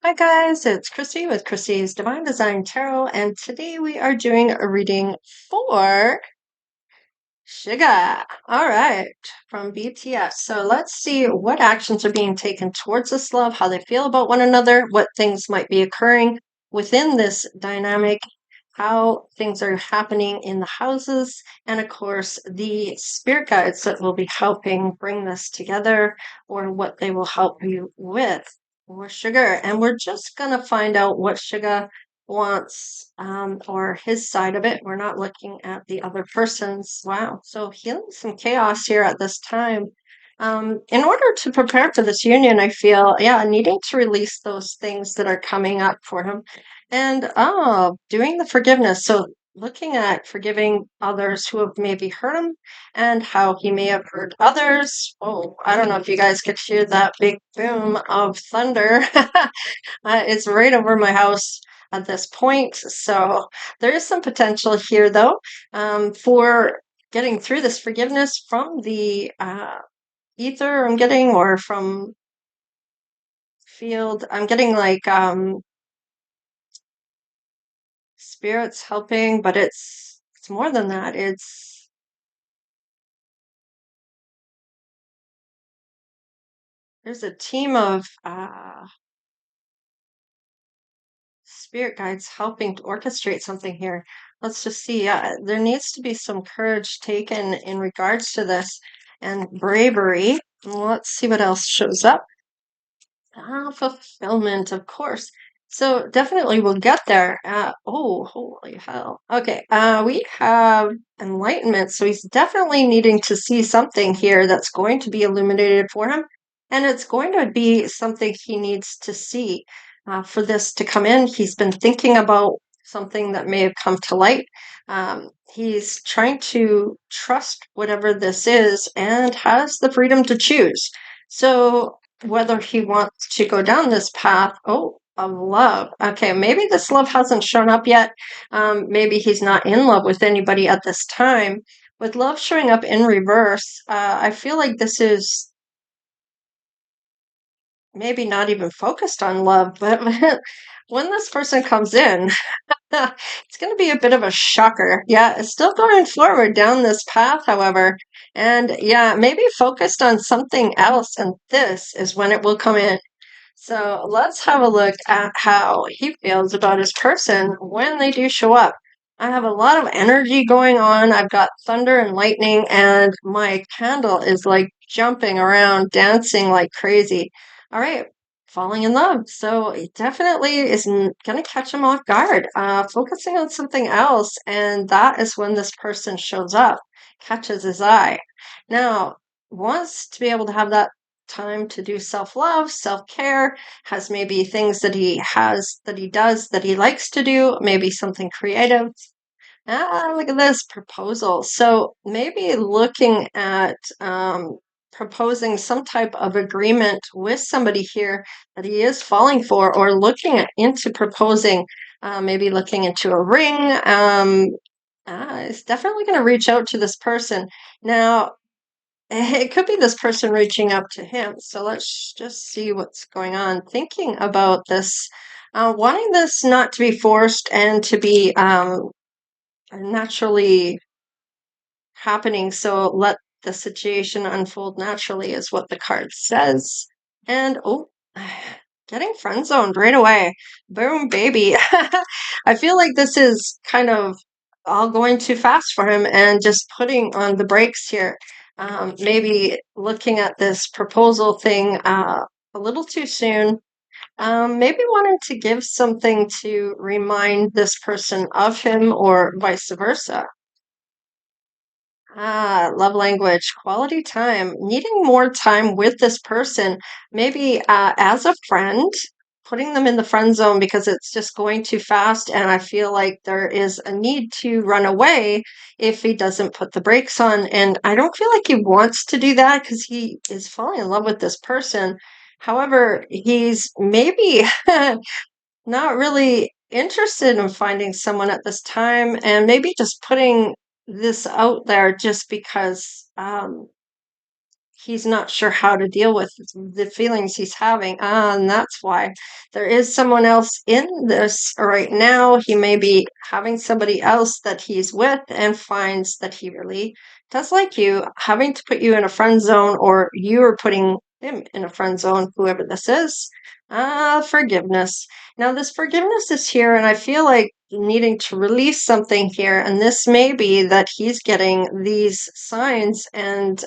Hi guys, it's Chrissy with Chrissy's Divine Design Tarot, and today we are doing a reading for Suga. All right, from BTS. So let's see what actions are being taken towards this love, how they feel about one another, what things might be occurring within this dynamic, how things are happening in the houses, and of course, the spirit guides that will be helping bring this together or what they will help you with or sugar. And we're just going to find out what sugar wants or his side of it. We're not looking at the other person's. Wow. So healing some chaos here at this time. In order to prepare for this union, I feel, yeah, needing to release those things that are coming up for him and doing the forgiveness. So looking at forgiving others who have maybe hurt him and how he may have hurt others. Oh, I don't know if you guys could hear that big boom of thunder. It's right over my house at this point. So there is some potential here, though, for getting through this forgiveness from the ether I'm getting, or from field. I'm getting like spirits helping, but it's more than that. There's a team of spirit guides helping to orchestrate something here. Let's just see. There needs to be some courage taken in regards to this and bravery. Let's see what else shows up. Fulfillment, of course. So definitely we'll get there. Oh, holy hell. Okay, we have enlightenment. So he's definitely needing to see something here that's going to be illuminated for him. And it's going to be something he needs to see for this to come in. He's been thinking about something that may have come to light. He's trying to trust whatever this is and has the freedom to choose. So whether he wants to go down this path, of love. Okay, maybe this love hasn't shown up yet. Maybe he's not in love with anybody at this time. With love showing up in reverse, I feel like this is maybe not even focused on love, but when this person comes in, it's going to be a bit of a shocker. Yeah, it's still going forward down this path, however. And yeah, maybe focused on something else, and this is when it will come in. So let's have a look at how he feels about his person when they do show up. I have a lot of energy going on. I've got thunder and lightning, and my candle is like jumping around, dancing like crazy. All right, falling in love. So it definitely is going to catch him off guard, focusing on something else. And that is when this person shows up, catches his eye. Now, wants to be able to have that time to do self-love, self-care, has maybe things that he does that he likes to do, maybe something creative. Look at this proposal. So maybe looking at proposing some type of agreement with somebody here that he is falling for, or looking into proposing, maybe looking into a ring. Is definitely going to reach out to this person. Now, it could be this person reaching out to him. So let's just see what's going on. Thinking about this, wanting this not to be forced and to be naturally happening. So let the situation unfold naturally is what the card says. And getting friend zoned right away. Boom, baby. I feel like this is kind of all going too fast for him and just putting on the brakes here. Maybe looking at this proposal thing a little too soon. Maybe wanting to give something to remind this person of him or vice versa. Love language, quality time, needing more time with this person, maybe as a friend, putting them in the friend zone because it's just going too fast. And I feel like there is a need to run away if he doesn't put the brakes on. And I don't feel like he wants to do that because he is falling in love with this person. However, he's maybe not really interested in finding someone at this time, and maybe just putting this out there just because he's not sure how to deal with the feelings he's having. And that's why there is someone else in this right now. He may be having somebody else that he's with and finds that he really does like you, having to put you in a friend zone, or you are putting him in a friend zone, whoever this is. Forgiveness. Now, this forgiveness is here, and I feel like needing to release something here. And this may be that he's getting these signs and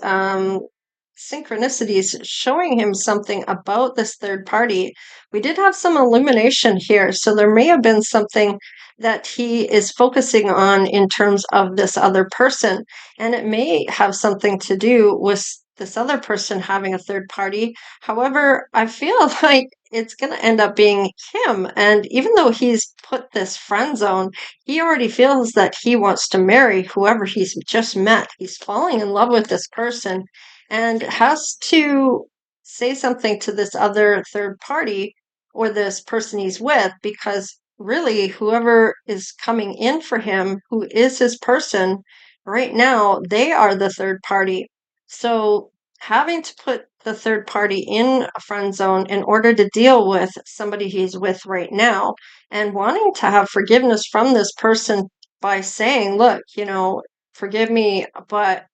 synchronicities showing him something about this third party. We did have some illumination here, so there may have been something that he is focusing on in terms of this other person, and it may have something to do with this other person having a third party. However, I feel like it's going to end up being him, and even though he's put this friend zone, he already feels that he wants to marry whoever he's just met. He's falling in love with this person and has to say something to this other third party or this person he's with, because really whoever is coming in for him, who is his person right now, they are the third party. So having to put the third party in a friend zone in order to deal with somebody he's with right now, and wanting to have forgiveness from this person by saying, look, forgive me, but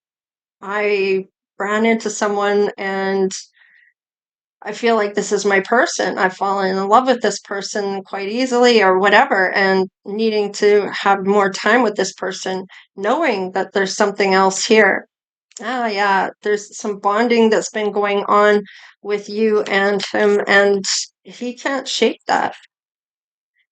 I ran into someone and I feel like this is my person. I've fallen in love with this person quite easily, or whatever, and needing to have more time with this person, knowing that there's something else here. Ah, yeah, there's some bonding that's been going on with you and him, and he can't shake that.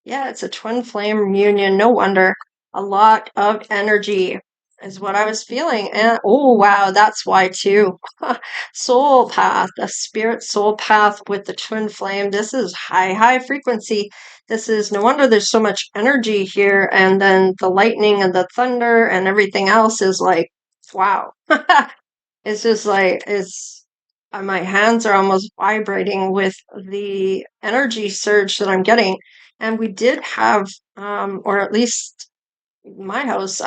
Yeah, it's a twin flame reunion. No wonder. A lot of energy is what I was feeling. And oh, wow, that's why too. Soul path, the spirit soul path with the twin flame. This is high, high frequency. This is no wonder there's so much energy here. And then the lightning and the thunder and everything else is like, wow. It's just like, my hands are almost vibrating with the energy surge that I'm getting. And we did have, or at least my house,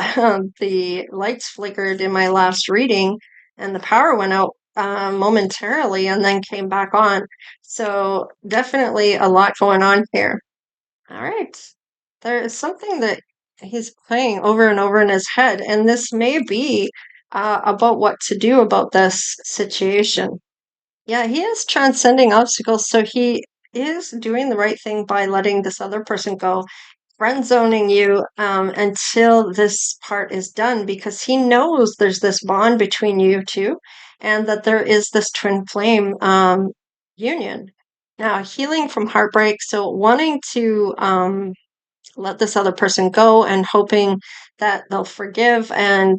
the lights flickered in my last reading, and the power went out momentarily and then came back on. So definitely a lot going on here. All right. There is something that he's playing over and over in his head, and this may be about what to do about this situation. Yeah, he is transcending obstacles, so he is doing the right thing by letting this other person go, friend zoning you until this part is done, because he knows there's this bond between you two, and that there is this twin flame union. Now, healing from heartbreak, so wanting to let this other person go and hoping that they'll forgive and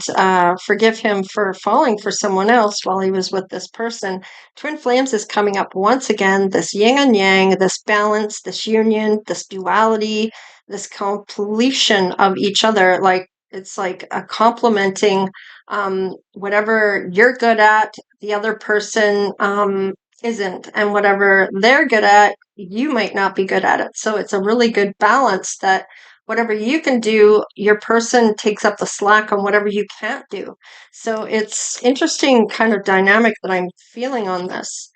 forgive him for falling for someone else while he was with this person. Twin flames is coming up once again, this yin and yang, this balance, this union, this duality, this completion of each other. Like, it's like a complementing whatever you're good at, the other person isn't, and whatever they're good at, you might not be good at it. So it's a really good balance that whatever you can do, your person takes up the slack on whatever you can't do. So it's interesting kind of dynamic that I'm feeling on this.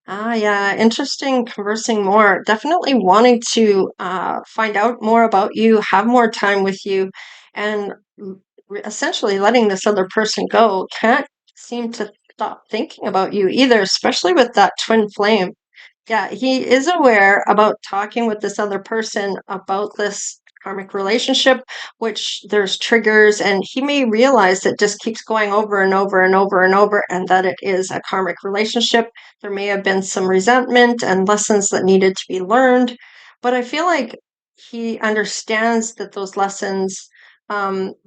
Ah, yeah, interesting conversing more. Definitely wanting to find out more about you, have more time with you, and essentially letting this other person go. Can't seem to stop thinking about you either, especially with that twin flame. Yeah, he is aware about talking with this other person about this karmic relationship, which there's triggers, and he may realize it just keeps going over and over and over and over, and that it is a karmic relationship. There may have been some resentment and lessons that needed to be learned, but I feel like he understands that those lessons,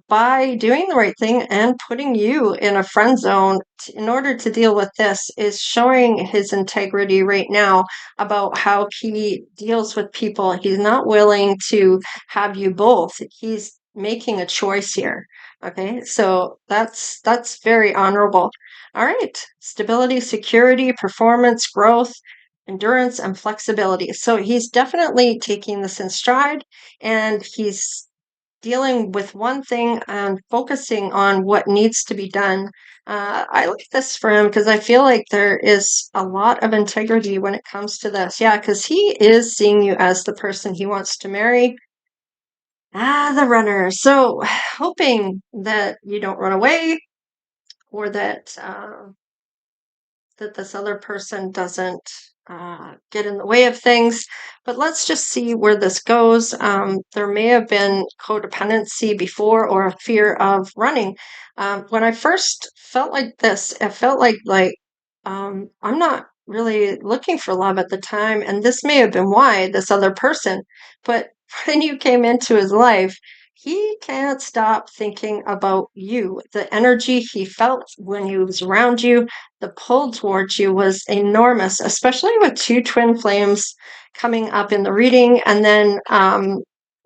by doing the right thing and putting you in a friend zone in order to deal with this, is showing his integrity right now about how he deals with people. He's not willing to have you both. He's making a choice here. Okay, so that's very honorable. All right, stability, security, performance, growth, endurance, and flexibility. So he's definitely taking this in stride, and he's dealing with one thing and focusing on what needs to be done. I like this for him because I feel like there is a lot of integrity when it comes to this. Yeah, because he is seeing you as the person he wants to marry. The runner. So, hoping that you don't run away or that this other person doesn't get in the way of things. But let's just see where this goes. There may have been codependency before or a fear of running. When I first felt like this, it felt like I'm not really looking for love at the time, and this may have been why this other person. But when you came into his life, he can't stop thinking about you. The energy he felt when he was around you, the pull towards you was enormous, especially with two twin flames coming up in the reading. And then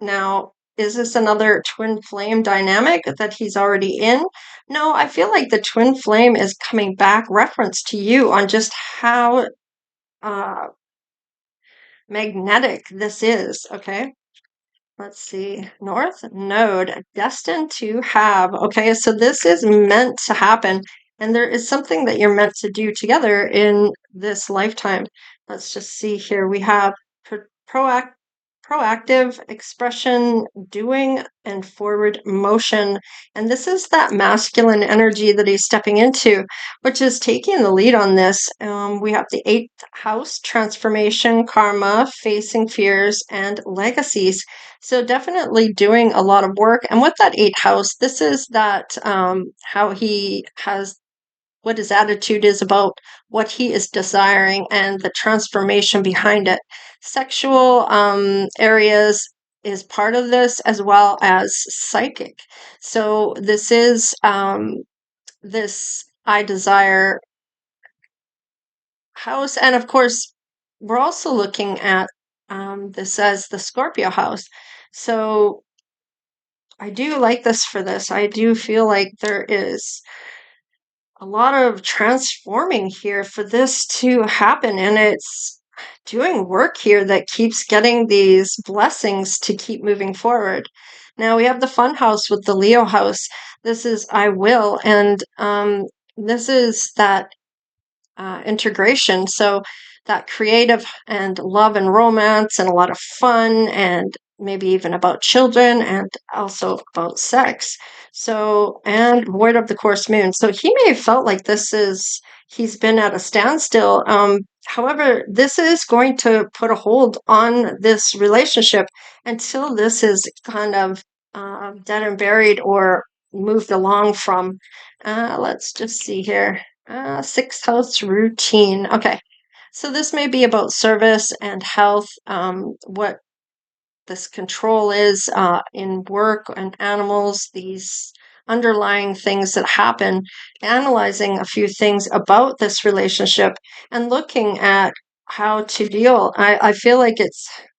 now, is this another twin flame dynamic that he's already in? No, I feel like the twin flame is coming back reference to you on just how uh, magnetic this is. Okay. Let's see. North Node, destined to have. Okay, so this is meant to happen, and there is something that you're meant to do together in this lifetime. Let's just see here. We have proactive expression, doing, and forward motion. And this is that masculine energy that he's stepping into, which is taking the lead on this. We have the eighth house, transformation, karma, facing fears, and legacies. So definitely doing a lot of work. And with that eighth house, this is that how he has what his attitude is about what he is desiring and the transformation behind it. Sexual areas is part of this as well as psychic. So this is this I desire house. And of course, we're also looking at this as the Scorpio house. So I do like this for this. I do feel like there is a lot of transforming here for this to happen. And it's doing work here that keeps getting these blessings to keep moving forward. Now we have the fun house with the Leo house. This is I will. And this is that integration. So that creative and love and romance and a lot of fun and maybe even about children and also about sex. So, and void of the course moon. So he may have felt like he's been at a standstill. However, this is going to put a hold on this relationship until this is kind of dead and buried or moved along from. Let's just see here. Sixth house routine. Okay. So this may be about service and health, what this control is in work and animals, these underlying things that happen, analyzing a few things about this relationship and looking at how to deal. I feel like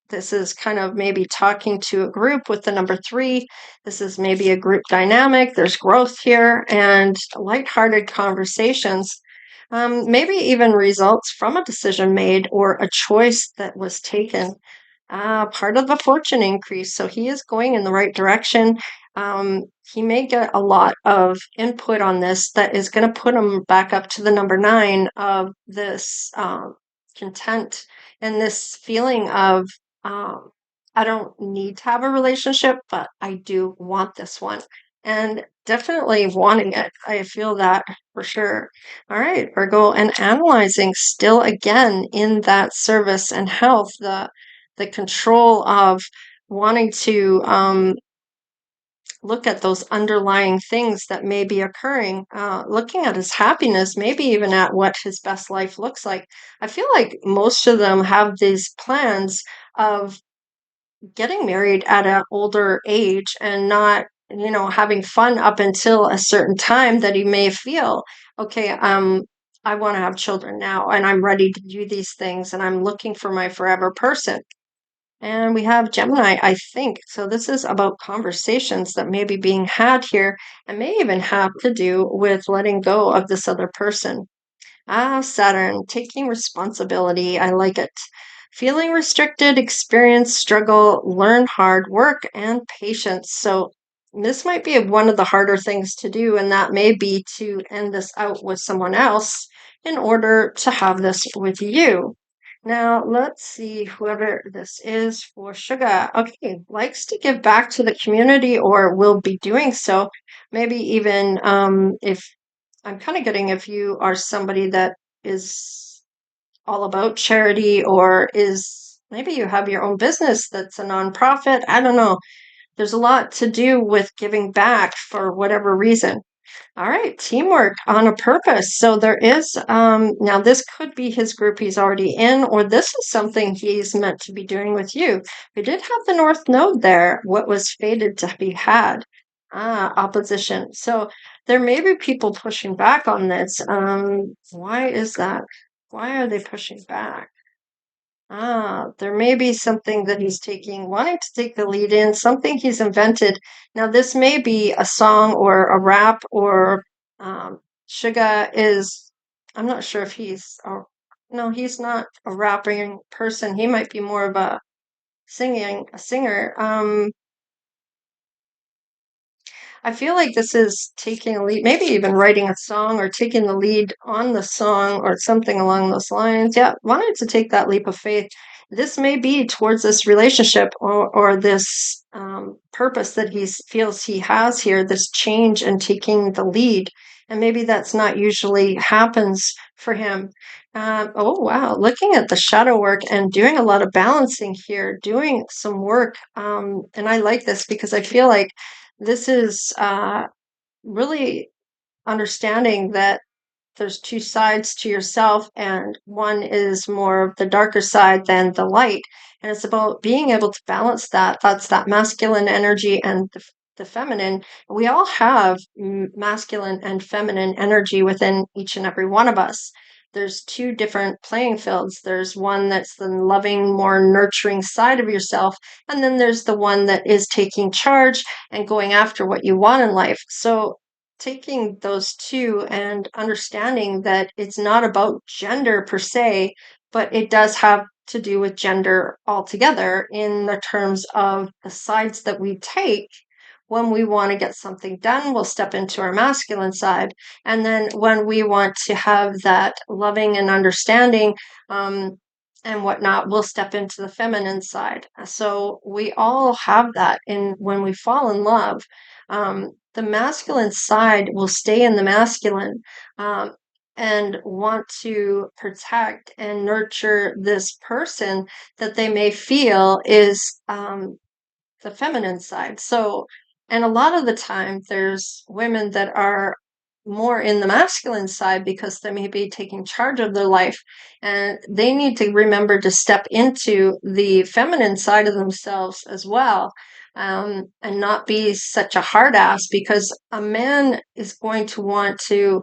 this is kind of maybe talking to a group with the number three. This is maybe a group dynamic. There's growth here and lighthearted conversations. Maybe even results from a decision made or a choice that was taken, part of a fortune increase. So he is going in the right direction. He may get a lot of input on this that is going to put him back up to the number nine of this content and this feeling of I don't need to have a relationship, but I do want this one. And definitely wanting it. I feel that for sure. All right, Virgo, and analyzing still again in that service and health, the control of wanting to look at those underlying things that may be occurring, looking at his happiness, maybe even at what his best life looks like. I feel like most of them have these plans of getting married at an older age and not having fun up until a certain time that he may feel okay, I want to have children now and I'm ready to do these things and I'm looking for my forever person. And we have Gemini, I think. So this is about conversations that may be being had here and may even have to do with letting go of this other person. Ah, Saturn, taking responsibility. I like it. Feeling restricted, experience struggle, learn hard work, and patience. So, this might be one of the harder things to do, and that may be to end this out with someone else in order to have this with you. Now, let's see whoever this is for Sugar. Okay, likes to give back to the community or will be doing so. Maybe even if I'm kind of getting if you are somebody that is all about charity or is maybe you have your own business that's a nonprofit. I don't know. There's a lot to do with giving back for whatever reason. All right, teamwork on a purpose. So there is, now this could be his group he's already in, or this is something he's meant to be doing with you. We did have the North Node there, what was fated to be had. Ah, opposition. So there may be people pushing back on this. Why is that? Why are they pushing back? Ah, there may be something that he's taking, wanting to take the lead in, something he's invented. Now, this may be a song or a rap or Suga is, I'm not sure if no, he's not a rapping person. He might be more of a singer. I feel like this is taking a lead, maybe even writing a song or taking the lead on the song or something along those lines. Yeah, wanted to take that leap of faith. This may be towards this relationship or this purpose that he feels he has here, this change and taking the lead. And maybe that's not usually happens for him. Oh, wow. Looking at the shadow work and doing a lot of balancing here, doing some work. And I like this because I feel like this is really understanding that there's two sides to yourself, and one is more of the darker side than the light. And it's about being able to balance that. That's that masculine energy and the feminine. We all have masculine and feminine energy within each and every one of us. There's two different playing fields. There's one that's the loving, more nurturing side of yourself, and then there's the one that is taking charge and going after what you want in life. So taking those two and understanding that it's not about gender per se, but it does have to do with gender altogether in the terms of the sides that we take. When we want to get something done, we'll step into our masculine side. And then when we want to have that loving and understanding and whatnot, we'll step into the feminine side. So we all have that in when we fall in love. The masculine side will stay in the masculine and want to protect and nurture this person that they may feel is the feminine side. So, and a lot of the time, there's women that are more in the masculine side because they may be taking charge of their life and they need to remember to step into the feminine side of themselves as well, and not be such a hard ass because a man is going to want to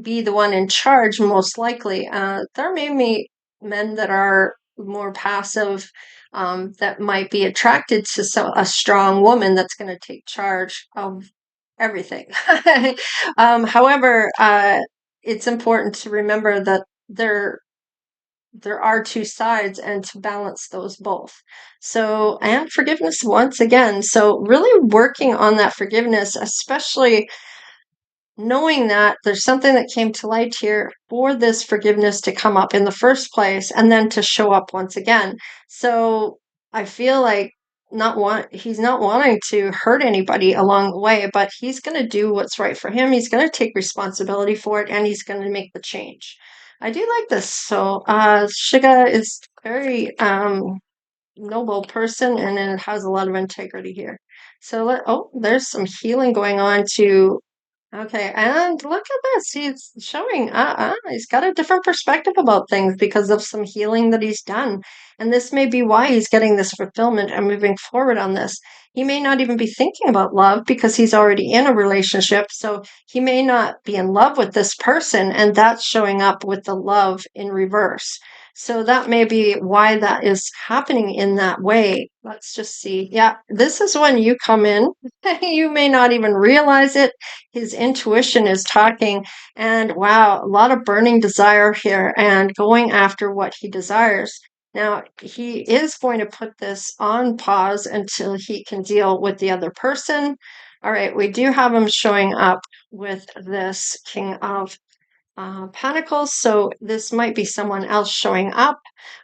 be the one in charge, most likely. There may be men that are more passive that might be attracted to a strong woman that's going to take charge of everything. However, it's important to remember that there are two sides and to balance those both. So, and forgiveness once again. So, really working on that forgiveness, especially knowing that there's something that came to light here for this forgiveness to come up in the first place and then to show up once again. So I feel like he's not wanting to hurt anybody along the way, but he's going to do what's right for him. He's going to take responsibility for it and he's going to make the change. I do like this. So Shiga is very noble person and it has a lot of integrity here. So there's some healing going on too. Okay, and look at this. He's showing, he's got a different perspective about things because of some healing that he's done. And this may be why he's getting this fulfillment and moving forward on this. he may not even be thinking about love because he's already in a relationship. So he may not be in love with this person, and that's showing up with the love in reverse. So that may be why that is happening in that way. Let's just see. Yeah, this is when you come in. You may not even realize it. His intuition is talking, and wow, a lot of burning desire here and going after what he desires. Now, he is going to put this on pause until he can deal with the other person. All right, we do have him showing up with this King of Pentacles. So this might be someone else showing up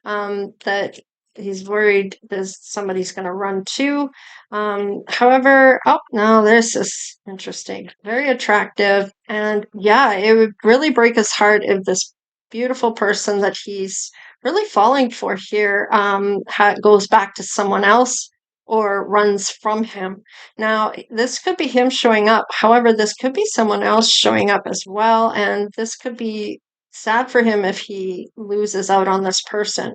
that he's worried there's somebody's going to run to. However, oh no, there's this interesting, very attractive, and yeah, it would really break his heart if this beautiful person that he's really falling for here goes back to someone else or runs from him. Now, this could be him showing up. However, this could be someone else showing up as well. And this could be sad for him if he loses out on this person.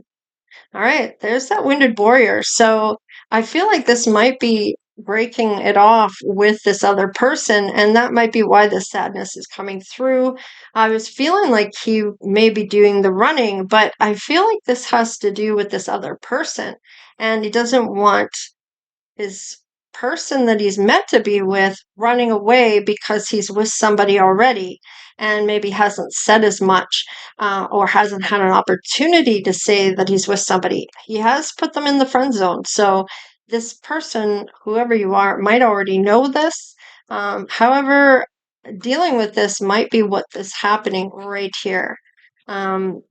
All right, there's that wounded warrior. So I feel like this might be breaking it off with this other person, and that might be why the sadness is coming through. I was feeling like he may be doing the running, but I feel like this has to do with this other person, and he doesn't want his person that he's meant to be with running away because he's with somebody already and maybe hasn't said as much or hasn't had an opportunity to say that he's with somebody. He has put them in the friend zone. So this person, whoever you are, might already know this. However, dealing with this might be what is happening right here. And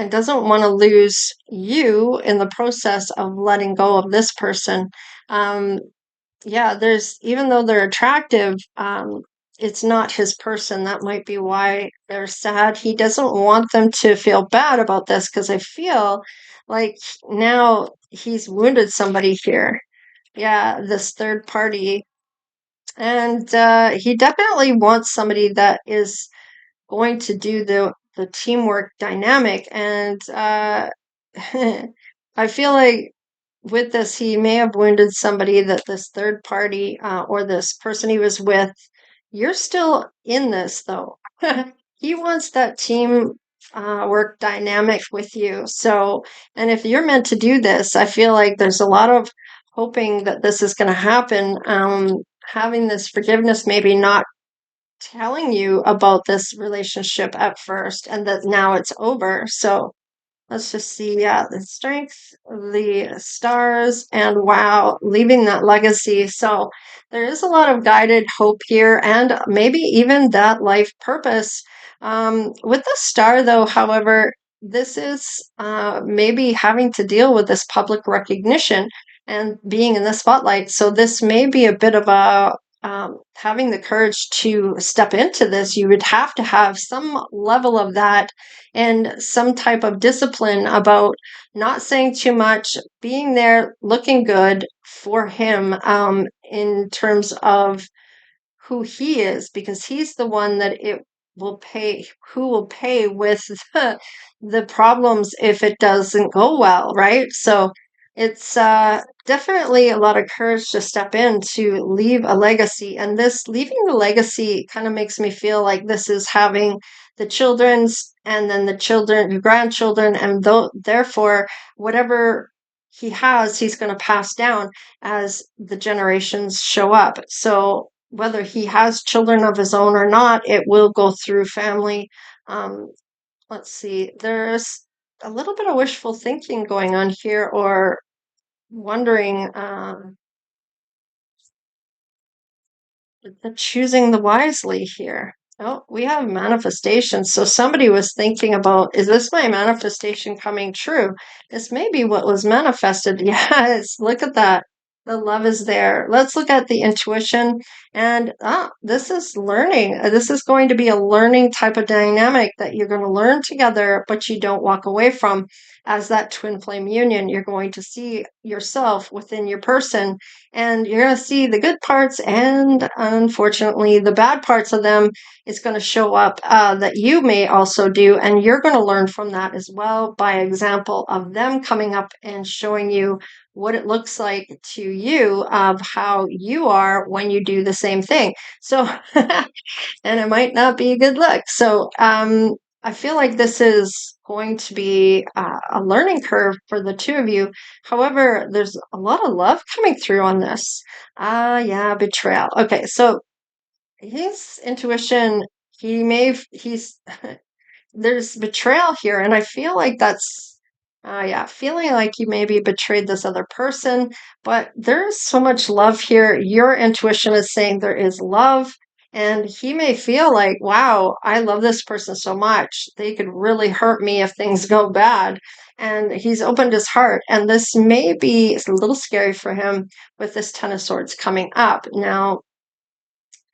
doesn't want to lose you in the process of letting go of this person. Um, yeah, there's even though they're attractive, it's not his person. That might be why they're sad. He doesn't want them to feel bad about this because I feel like now he's wounded somebody here. Yeah, this third party. And he definitely wants somebody that is going to do the teamwork dynamic. And I feel like with this, he may have wounded somebody that this third party or this person he was with. You're still in this, though. He wants that team work dynamic with you. So, and if you're meant to do this, I feel like there's a lot of hoping that this is going to happen. Having this forgiveness, maybe not telling you about this relationship at first and that now it's over. So let's just see. Yeah, the strength, the stars, and wow, leaving that legacy. So there is a lot of guided hope here and maybe even that life purpose. With the star, though, however, this is maybe having to deal with this public recognition and being in the spotlight. So this may be a bit of a having the courage to step into this. You would have to have some level of that and some type of discipline about not saying too much, being there, looking good for him in terms of who he is, because he's the one that it will pay, who will pay with the problems if it doesn't go well, right? So it's definitely a lot of courage to step in to leave a legacy. And this leaving the legacy kind of makes me feel like this is having the children's and then the children, the grandchildren, and therefore, whatever he has, he's going to pass down as the generations show up. So whether he has children of his own or not, it will go through family. Um, let's see, there's a little bit of wishful thinking going on here, or wondering, choosing the wisely here. Oh, we have manifestation. So somebody was thinking about, is this my manifestation coming true? This may be what was manifested. Yes, look at that. The love is there. Let's look at the intuition. And this is learning. This is going to be a learning type of dynamic that you're going to learn together, but you don't walk away from. As that twin flame union, you're going to see yourself within your person, and you're going to see the good parts and unfortunately the bad parts of them is going to show up that you may also do, and you're going to learn from that as well by example of them coming up and showing you what it looks like to you of how you are when you do the same thing. So, and it might not be a good look. So, I feel like this is going to be a learning curve for the two of you. However, there's a lot of love coming through on this. Yeah, betrayal. Okay, so his intuition, he's there's betrayal here, and I feel like that's yeah, feeling like you maybe betrayed this other person, but there's so much love here. Your intuition is saying there is love, and he may feel like, wow, I love this person so much. They could really hurt me if things go bad. And he's opened his heart, and this may be a little scary for him with this Ten of Swords coming up. Now,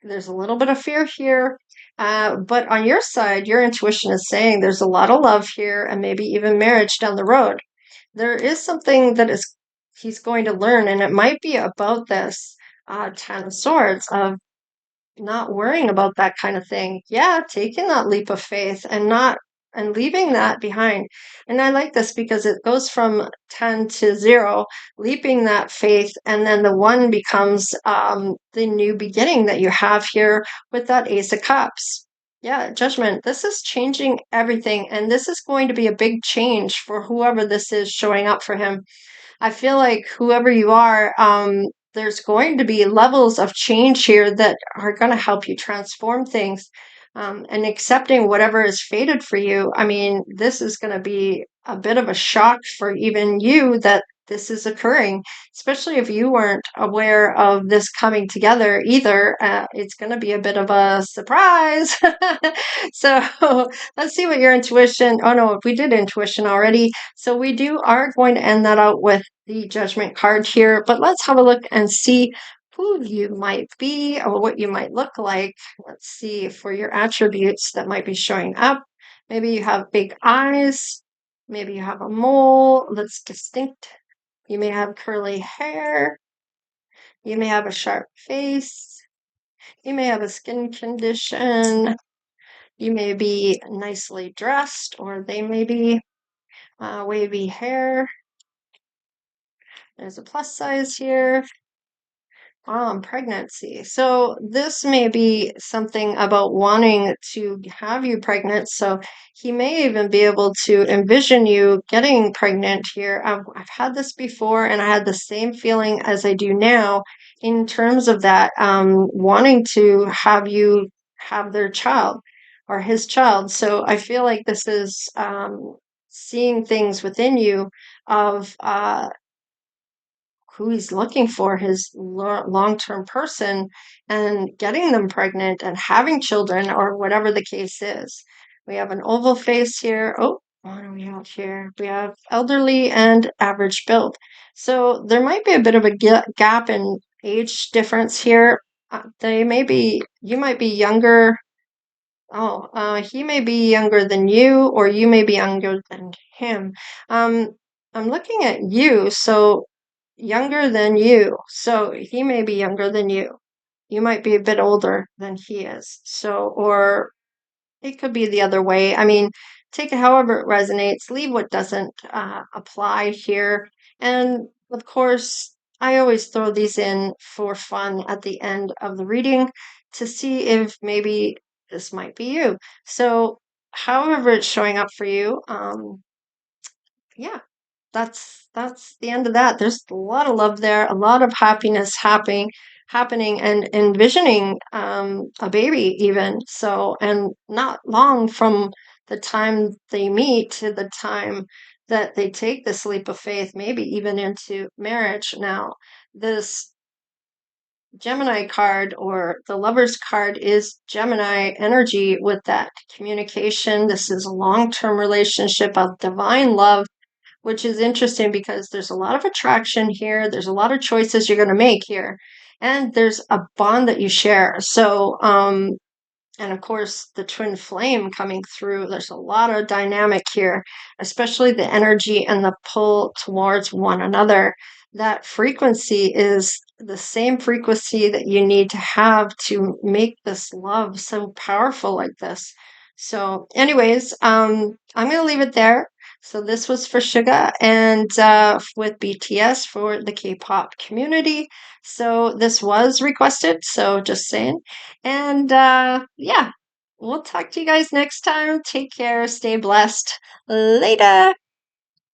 there's a little bit of fear here. But on your side, your intuition is saying there's a lot of love here and maybe even marriage down the road. There is something that is he's going to learn, and it might be about this Ten of Swords of not worrying about that kind of thing. Yeah, taking that leap of faith and not and leaving that behind. And I like this because it goes from 10 to 0, leaping that faith, and then the one becomes the new beginning that you have here with that Ace of Cups. Yeah, judgment. This is changing everything, and this is going to be a big change for whoever this is showing up for him. I feel like whoever you are, there's going to be levels of change here that are going to help you transform things. And accepting whatever is fated for you. I mean, this is going to be a bit of a shock for even you that this is occurring, especially if you weren't aware of this coming together either. It's going to be a bit of a surprise. So let's see what your intuition. Oh no, we did intuition already. So we are going to end that out with the judgment card here, but let's have a look and see who you might be or what you might look like. Let's see for your attributes that might be showing up. Maybe you have big eyes. Maybe you have a mole that's distinct. You may have curly hair. You may have a sharp face. You may have a skin condition. You may be nicely dressed, or they may be wavy hair. There's a plus size here. Pregnancy. So this may be something about wanting to have you pregnant. So he may even be able to envision you getting pregnant here. I've had this before, and I had the same feeling as I do now in terms of that, wanting to have you have their child or his child. So I feel like this is seeing things within you of who he's looking for, his long-term person, and getting them pregnant and having children or whatever the case is. We have an oval face here. Oh, what do we have here? We have elderly and average build. So there might be a bit of a gap in age difference here. You might be younger. Oh, he may be younger than you, or you may be younger than him. I'm looking at you, so younger than you. So he may be younger than you. You might be a bit older than he is. So, or it could be the other way. I mean, take it however it resonates, leave what doesn't apply here. And of course, I always throw these in for fun at the end of the reading to see if maybe this might be you. So, however it's showing up for you, yeah, that's the end of that. There's a lot of love there, a lot of happiness happening and envisioning a baby even. So, and not long from the time they meet to the time that they take this leap of faith, maybe even into marriage. Now, this Gemini card or the Lover's card is Gemini energy with that communication. This is a long-term relationship of divine love, which is interesting because there's a lot of attraction here. There's a lot of choices you're going to make here. And there's a bond that you share. So, and of course, the twin flame coming through. There's a lot of dynamic here, especially the energy and the pull towards one another. That frequency is the same frequency that you need to have to make this love so powerful like this. So, anyways, I'm going to leave it there. So this was for Suga and with BTS for the K-pop community. So this was requested, so just saying. And yeah, we'll talk to you guys next time. Take care, stay blessed. Later.